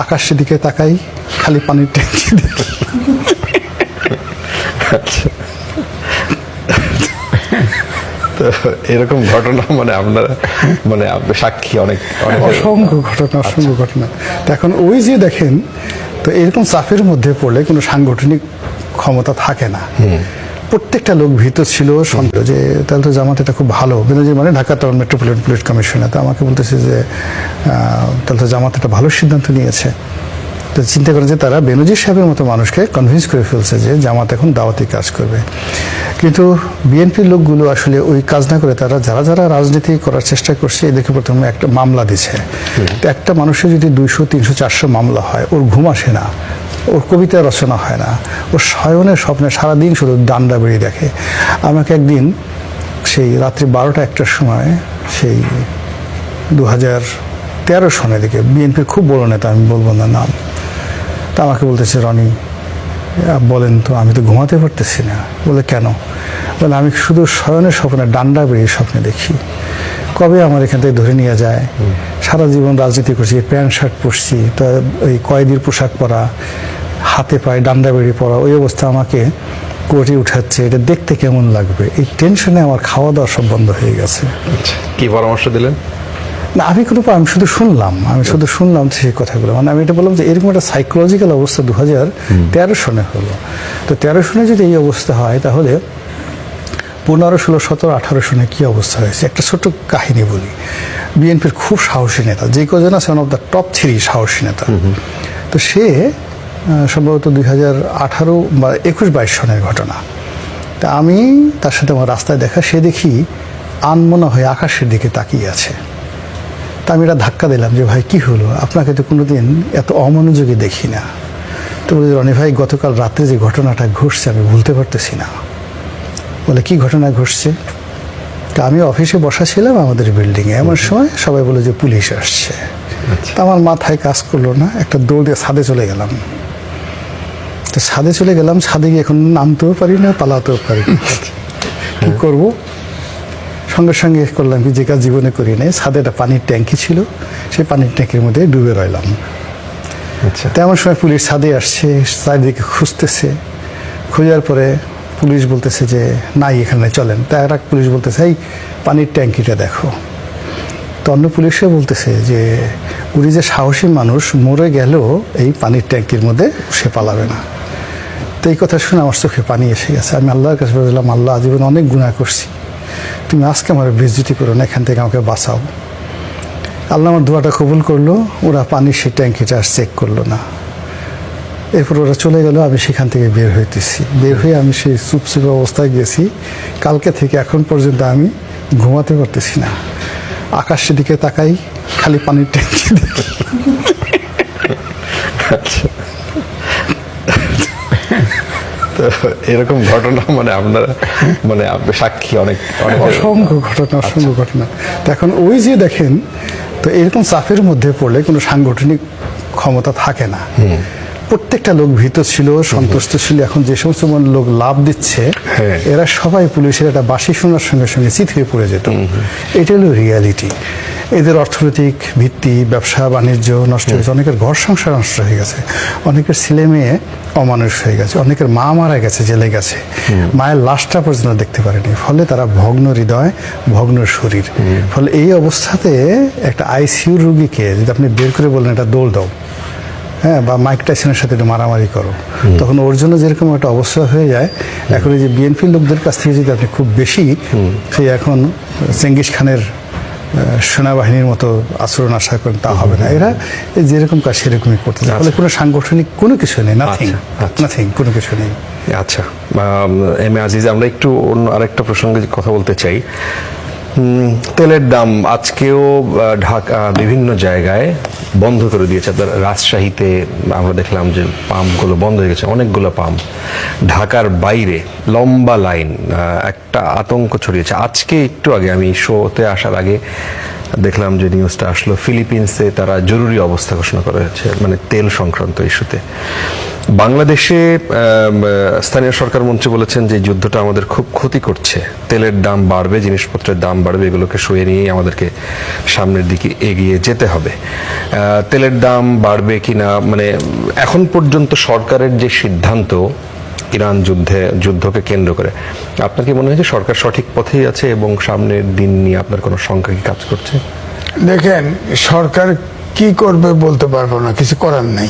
আকাশের দিকে তাকাই, খালি পানির ট্যাঙ্কি দেখি। তো এরকম ঘটনা মানে আপনারা মানে সাক্ষী অনেক অনেক অসংখ্য ঘটনা। তো এখন ওই যে দেখেন, তো এরকম চাপের মধ্যে পড়লে কোনো সাংগঠনিক ক্ষমতা থাকে না। প্রত্যেকটা লোক ভীত ছিল, সন্দেহ যে তাহলে তো জামাত এটা খুব ভালো, বেনজির মানে Dhaka town metropolitan police commissioner, তো আমাকে বলতেছে যে তাহলে তো জামাত একটা ভালো সিদ্ধান্ত নিয়েছে। তো চিন্তা করেন যে তারা বেনজির সাহেবের মতো মানুষকে কনভিন্স করে ফেলছে যে জামাত এখন দাওয়াতি কাজ করবে। কিন্তু বিএনপির লোকগুলো আসলে ওই কাজ না করে তারা যারা রাজনীতি করার চেষ্টা করছে এদেরকে প্রথমে একটা মামলা দিছে। তো একটা মানুষের যদি 200, 300, 400 মামলা হয়, ওর ঘুম আসে না, ওর কবিতা রচনা হয় না, ওর শয়নের স্বপ্নে সারাদিন শুধু ডান্ডা বেরিয়ে দেখে। আমাকে একদিন সেই রাত্রি 12টা 1টার সময়, সেই 2013 সনের দিকে, বিএনপির খুব বড় নেতা, আমি বলবো না নাম, তা আমাকে বলতেছে, রনি বলেন তো, আমি তো ঘুমাতে পারতেছি না। বলে কেন? বলে আমি শুধু শয়নের স্বপ্নে ডান্ডা বেরিয়ে স্বপ্নে দেখি, কবে আমার এখান থেকে ধরে নিয়ে যায়। সারা জীবন রাজনীতি করছি, প্যান্ট শার্ট পরছি, তা ওই কয়েদির পোশাক পরা, হাতে পায়ে ডান্ডা বেরিয়ে পড়া, ওই অবস্থা আমাকে কোর্টে উঠাচ্ছে, এটা দেখতে কেমন লাগবে। এই টেনশনে আমার খাওয়া দাওয়া সব বন্ধ হয়ে গেছে। কি পরামর্শ দিলেন? না, আমি শুধু শুনলাম সেই কথাগুলো। মানে আমি এটা বললাম যে এরকম একটা সাইকোলজিক্যাল অবস্থা 2013 সনে হলো। তো 13 সনে যদি এই অবস্থা হয়, তাহলে 15, 16, 17, 18 সনে কি অবস্থা হয়েছে। একটা ছোট্ট কাহিনী বলি। বিএনপির খুব সাহসী নেতা, যে কজন আছে, ওয়ান অফ দ্য টপ 3 সাহসী নেতা। তো সে সম্ভবত 2018 বা 21-22 সনের ঘটনা। তা আমি তার সাথে আমার রাস্তায় দেখা, সে দেখি আনমনা হয়ে আকাশের দিকে তাকিয়ে আছে। তা আমি এটা ধাক্কা দিলাম যে, ভাই কি হলো, আপনাকে তো কোনোদিন এত অমনোযোগী দেখি না। তো বলি, রনি ভাই, গতকাল রাত্রে যে ঘটনাটা ঘটছে আমি ভুলতে পারতেছি না। বলে কি ঘটনা ঘটছে? তা আমি অফিসে বসা ছিলাম আমাদের বিল্ডিংয়ে, এমন সময় সবাই বলে যে পুলিশ আসছে। তা আমার মাথায় কাজ করলো না, একটা দৌড় দিয়ে ছাদে চলে গেলাম। তো ছাদে চলে গেলাম, ছাদে গিয়ে এখন নামতেও পারি না, পালাতেও পারি না, কি করবো? সঙ্গে সঙ্গে করলাম কি, যে কাজ জীবনে করি নাই, ছাদে একটা পানির ট্যাঙ্কি ছিল, সেই পানির ট্যাঙ্কির মধ্যে ডুবে রইলাম। তেমন সময় পুলিশ ছাদে আসছে, চারিদিকে খুঁজতেছে। খোঁজার পরে পুলিশ বলতেছে যে নাই, এখানে চলেন। তা এক পুলিশ বলতেছে, এই পানির ট্যাঙ্কিটা দেখো। তো অন্য পুলিশে বলতেছে যে উনি যে সাহসী মানুষ, মরে গেলেও এই পানির ট্যাঙ্কির মধ্যে সে পালাবে না। তো এই কথা শুনে আমার চোখে পানি এসে গেছে। আমি আল্লাহর কাছে বললাম, আল্লাহ, জীবনে অনেক গুনাহ করছি, তুমি আজকে আমার বেইজ্জতি করো না, এখান থেকে আমাকে বাঁচাও। আল্লাহ আমার দোয়াটা কবুল করলো। ওরা পানির সেই ট্যাঙ্কিটা আর চেক করলো না। এরপর ওরা চলে গেল, আমি সেখান থেকে বের হয়ে আমি সেই চুপচুপে অবস্থায় গেছি। কালকে থেকে এখন পর্যন্ত আমি ঘুমাতে পারতেছি না, আকাশের দিকে তাকাই, খালি পানির ট্যাঙ্কি দেখি। তো এরকম ঘটনা মানে আপনারা মানে সাক্ষী অনেক অসংখ্য ঘটনা। তো এখন ওই যে দেখেন, তো এরকম চাপের মধ্যে পড়লে কোনো সাংগঠনিক ক্ষমতা থাকে না। প্রত্যেকটা লোক ভীত ছিল, সন্তুষ্ট ছিল। এখন যে সমস্ত লোক লাভ দিচ্ছে, এরা সবাই পুলিশের একটা বাঁশি শোনার সঙ্গে সঙ্গে চিত হয়ে পড়ে যেত। এটা হলো রিয়ালিটি। এদের অর্থনৈতিক ভিত্তি, ব্যবসা বাণিজ্য নষ্ট হয়েছে, অনেকের ঘর সংসার নষ্ট হয়ে গেছে, অনেকের ছেলে মেয়ে অমানুষ হয়ে গেছে, অনেকের মা মারা গেছে, জেলে গেছে, মায়ের লাশটা পর্যন্ত দেখতে পারেনি। ফলে তারা ভগ্ন হৃদয়, ভগ্ন শরীর। ফলে এই অবস্থাতে একটা আইসিইউ রোগীকে যদি আপনি বের করে বলেন এটা দৌড় দাও, হ্যাঁ, বা মাইক টাইসনের সাথে একটু মারামারি করো, তখন ওর জন্য যেরকম একটা অবস্থা হয়ে যায়। এখন এই যে বিএনপির লোকদের কাছ থেকে যদি আপনি খুব বেশি সেই এখন চেঙ্গিস খানের সেনাবাহিনীর মতো আচরণ আশা করেন, তা হবে না। এরা যেরকম কাজ সেরকমই করতে চায়। ফলে কোনো সাংগঠনিক কোনো কিছু নেই, নাথিং, কোনো কিছু নেই। আচ্ছা, এম এ আজিজ, আমরা একটু অন্য আরেকটা প্রসঙ্গে কথা বলতে চাই। তেলের দাম আজকেও ঢাকা বিভিন্ন জায়গায় বন্ধ করে দিয়েছে। রাজশাহীতে আমরা দেখলাম যে পাম্পগুলো বন্ধ হয়ে গেছে, অনেকগুলো পাম্প। ঢাকার বাইরে লম্বা লাইন, একটা আতঙ্ক ছড়িয়েছে। আজকে একটু আগে, আমি শোতে আসার আগে দেখলাম যে নিউজটা আসলো, ফিলিপিন্সে তারা জরুরি অবস্থা ঘোষণা করা হয়েছে, মানে তেল সংক্রান্ত ইস্যুতে। বাংলাদেশে স্থানীয় সরকার মন্ত্রী বলেছেন যে যুদ্ধটা আমাদের খুব ক্ষতি করছে, তেলের দাম বাড়বে, জিনিসপত্রের দাম বাড়বে, এগুলোকে সয়ে নিয়ে আমাদেরকে সামনের দিকে এগিয়ে যেতে হবে। তেলের দাম বাড়বে কিনা, মানে এখন পর্যন্ত সরকারের যে সিদ্ধান্ত ইরান যুদ্ধকে কেন্দ্র করে, আপনার কি মনে হয় যে সরকার সঠিক পথেই আছে এবং সামনের দিন নিয়ে আপনার কোনো শঙ্কা কি কাজ করছে? দেখেন, সরকার কি করবে বলতে পারবো না, কিছু করার নাই।